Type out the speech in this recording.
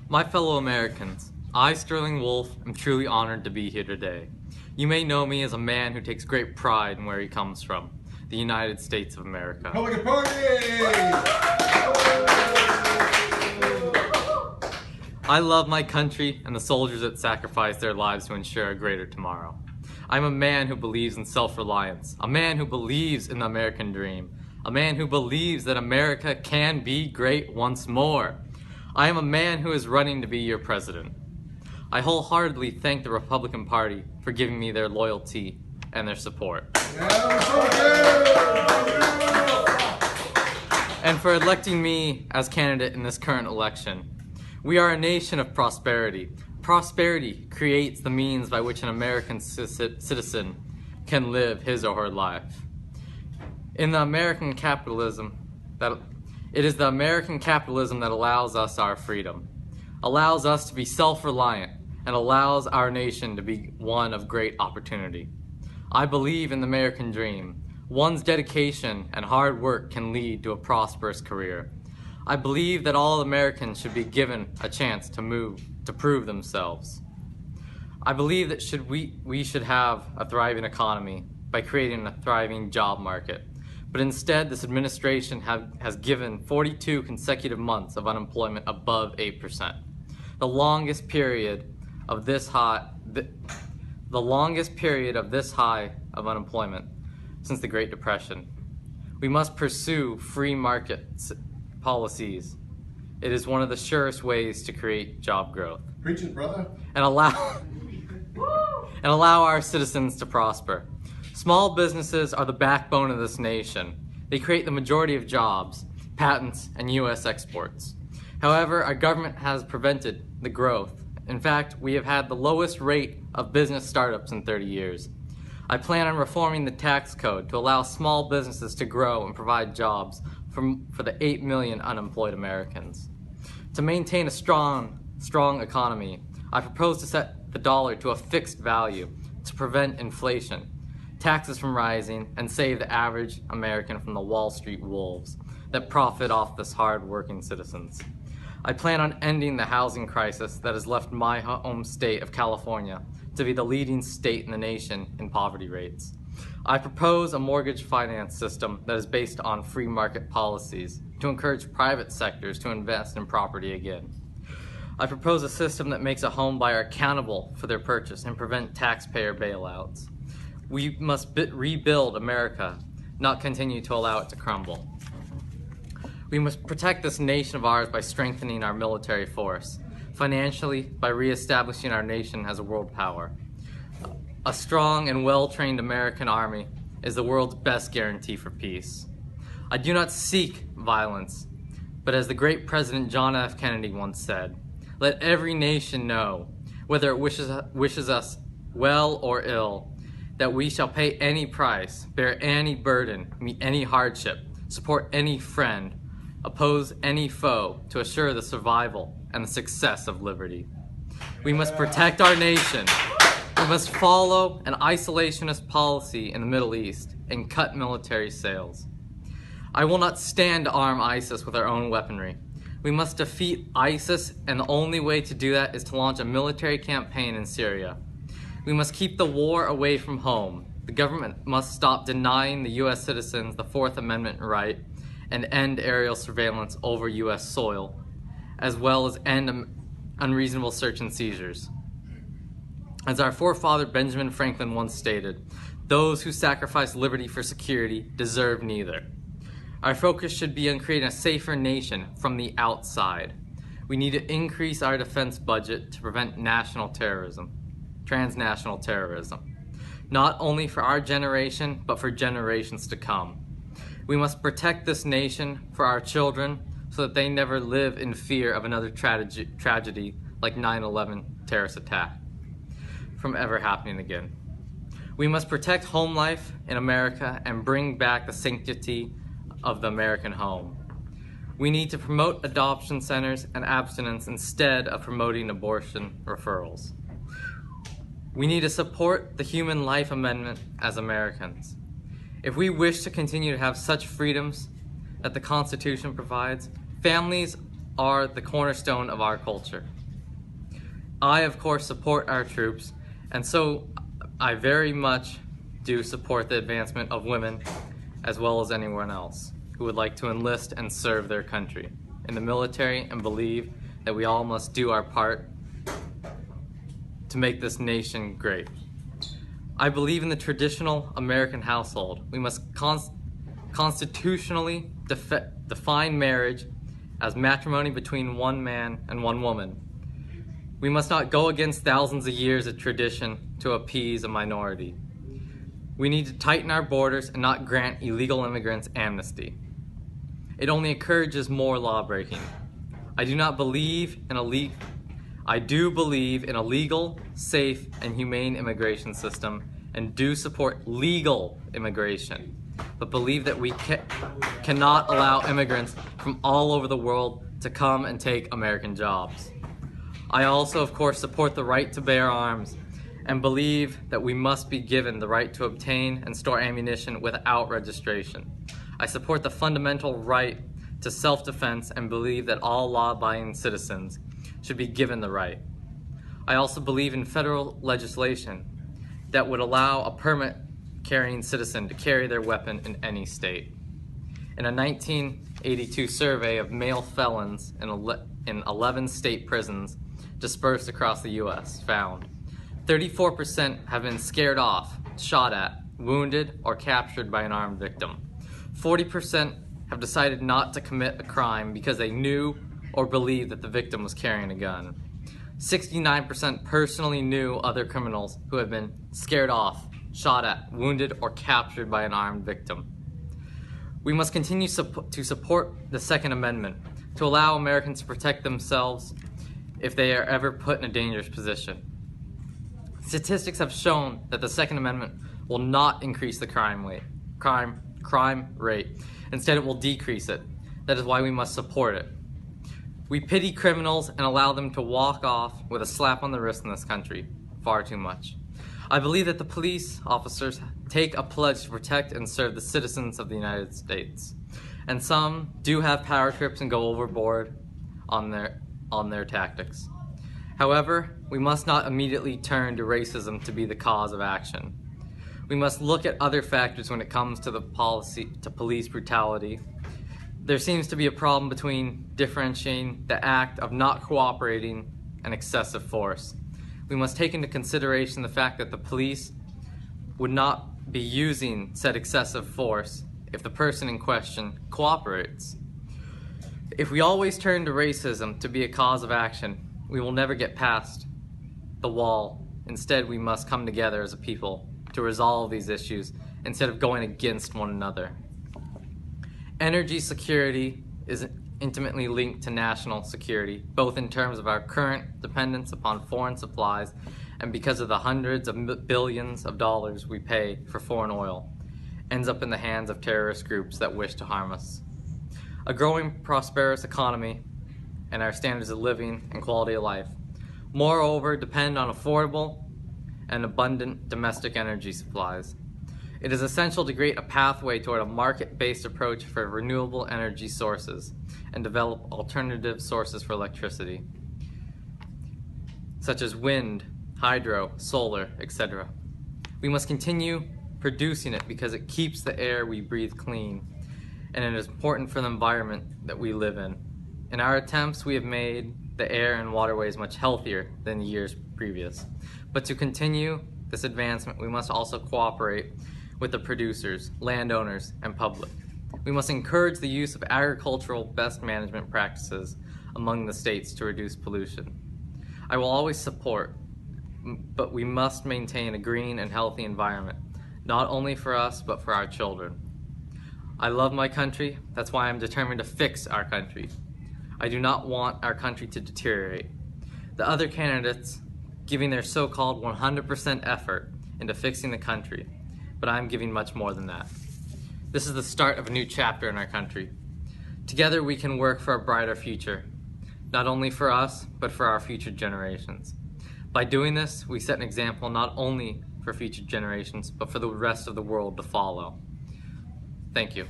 My fellow Americans, I, Sterling Wolf, am truly honored to be here today. You may know me as a man who takes great pride in where he comes from, the United States of America. Republican Party! I love my country and the soldiers that sacrifice their lives to ensure a greater tomorrow. I'm a man who believes in self-reliance, a man who believes in the American dream, a man who believes that America can be great once more. I am a man who is running to be your president. I wholeheartedly thank the Republican Party for giving me their loyalty and their support. And for electing me as candidate in this current election. We are a nation of prosperity. Prosperity creates the means by which an American citizen can live his or her life. In the American capitalism, it is the American capitalism that allows us our freedom, allows us to be self-reliant, and allows our nation to be one of great opportunity. I believe in the American dream. One's dedication and hard work can lead to a prosperous career. I believe that all Americans should be given a chance to prove themselves. I believe that we should have a thriving economy by creating a thriving job market. But instead, this administration has given 42 consecutive months of unemployment above 8%. The longest period of this high of unemployment since the Great Depression. We must pursue free market policies. It is one of the surest ways to create job growth. Preach it, brother. And allow our citizens to prosper. Small businesses are the backbone of this nation. They create the majority of jobs, patents, and U.S. exports. However, our government has prevented the growth. In fact, we have had the lowest rate of business startups in 30 years. I plan on reforming the tax code to allow small businesses to grow and provide jobs for the 8 million unemployed Americans. To maintain a strong economy, I propose to set the dollar to a fixed value to prevent inflation, taxes from rising, and save the average American from the Wall Street wolves that profit off this hard-working citizens. I plan on ending the housing crisis that has left my home state of California to be the leading state in the nation in poverty rates. I propose a mortgage finance system that is based on free market policies to encourage private sectors to invest in property again. I propose a system that makes a home buyer accountable for their purchase and prevent taxpayer bailouts. We must rebuild America, not continue to allow it to crumble. We must protect this nation of ours by strengthening our military force, financially by reestablishing our nation as a world power. A strong and well-trained American army is the world's best guarantee for peace. I do not seek violence, but as the great President John F. Kennedy once said, let every nation know, whether it wishes us well or ill, that we shall pay any price, bear any burden, meet any hardship, support any friend, oppose any foe to assure the survival and the success of liberty. We must protect our nation. We must follow an isolationist policy in the Middle East and cut military sales. I will not stand to arm ISIS with our own weaponry. We must defeat ISIS, and the only way to do that is to launch a military campaign in Syria. We must keep the war away from home. The government must stop denying the U.S. citizens the Fourth Amendment right and end aerial surveillance over U.S. soil, as well as end unreasonable search and seizures. As our forefather Benjamin Franklin once stated, those who sacrifice liberty for security deserve neither. Our focus should be on creating a safer nation from the outside. We need to increase our defense budget to prevent national terrorism, transnational terrorism, not only for our generation, but for generations to come. We must protect this nation for our children so that they never live in fear of another tragedy like 9/11 terrorist attack from ever happening again. We must protect home life in America and bring back the sanctity of the American home. We need to promote adoption centers and abstinence instead of promoting abortion referrals. We need to support the Human Life Amendment as Americans. If we wish to continue to have such freedoms that the Constitution provides, families are the cornerstone of our culture. I, of course, support our troops, and so I very much do support the advancement of women as well as anyone else who would like to enlist and serve their country in the military and believe that we all must do our part to make this nation great. I believe in the traditional American household. We must constitutionally define marriage as matrimony between one man and one woman. We must not go against thousands of years of tradition to appease a minority. We need to tighten our borders and not grant illegal immigrants amnesty. It only encourages more lawbreaking. I do believe in a legal, safe, and humane immigration system, and do support legal immigration, but believe that we cannot allow immigrants from all over the world to come and take American jobs. I also, of course, support the right to bear arms and believe that we must be given the right to obtain and store ammunition without registration. I support the fundamental right to self-defense and believe that all law-abiding citizens should be given the right. I also believe in federal legislation that would allow a permit-carrying citizen to carry their weapon in any state. In a 1982 survey of male felons in 11 state prisons dispersed across the U.S. found 34% have been scared off, shot at, wounded, or captured by an armed victim. 40% have decided not to commit a crime because they knew or believed that the victim was carrying a gun. 69% personally knew other criminals who have been scared off, shot at, wounded, or captured by an armed victim. We must continue to support the Second Amendment to allow Americans to protect themselves if they are ever put in a dangerous position. Statistics have shown that the Second Amendment will not increase the crime rate. Instead, it will decrease it. That is why we must support it. We pity criminals and allow them to walk off with a slap on the wrist in this country far too much. I believe that the police officers take a pledge to protect and serve the citizens of the United States. And some do have power trips and go overboard on their tactics. However, we must not immediately turn to racism to be the cause of action. We must look at other factors when it comes to police brutality. There seems to be a problem between differentiating the act of not cooperating and excessive force. We must take into consideration the fact that the police would not be using said excessive force if the person in question cooperates. If we always turn to racism to be a cause of action, we will never get past the wall. Instead, we must come together as a people to resolve these issues instead of going against one another. Energy security is intimately linked to national security, both in terms of our current dependence upon foreign supplies and because of the hundreds of billions of dollars we pay for foreign oil ends up in the hands of terrorist groups that wish to harm us. A growing prosperous economy and our standards of living and quality of life, moreover, depend on affordable and abundant domestic energy supplies. It is essential to create a pathway toward a market-based approach for renewable energy sources and develop alternative sources for electricity, such as wind, hydro, solar, etc. We must continue producing it because it keeps the air we breathe clean, and it is important for the environment that we live in. In our attempts, we have made the air and waterways much healthier than the years previous. But to continue this advancement, we must also cooperate with the producers, landowners, and public. We must encourage the use of agricultural best management practices among the states to reduce pollution. I will always support, but we must maintain a green and healthy environment, not only for us, but for our children. I love my country. That's why I'm determined to fix our country. I do not want our country to deteriorate. The other candidates giving their so-called 100% effort into fixing the country, but I'm giving much more than that. This is the start of a new chapter in our country. Together we can work for a brighter future, not only for us, but for our future generations. By doing this, we set an example not only for future generations, but for the rest of the world to follow. Thank you.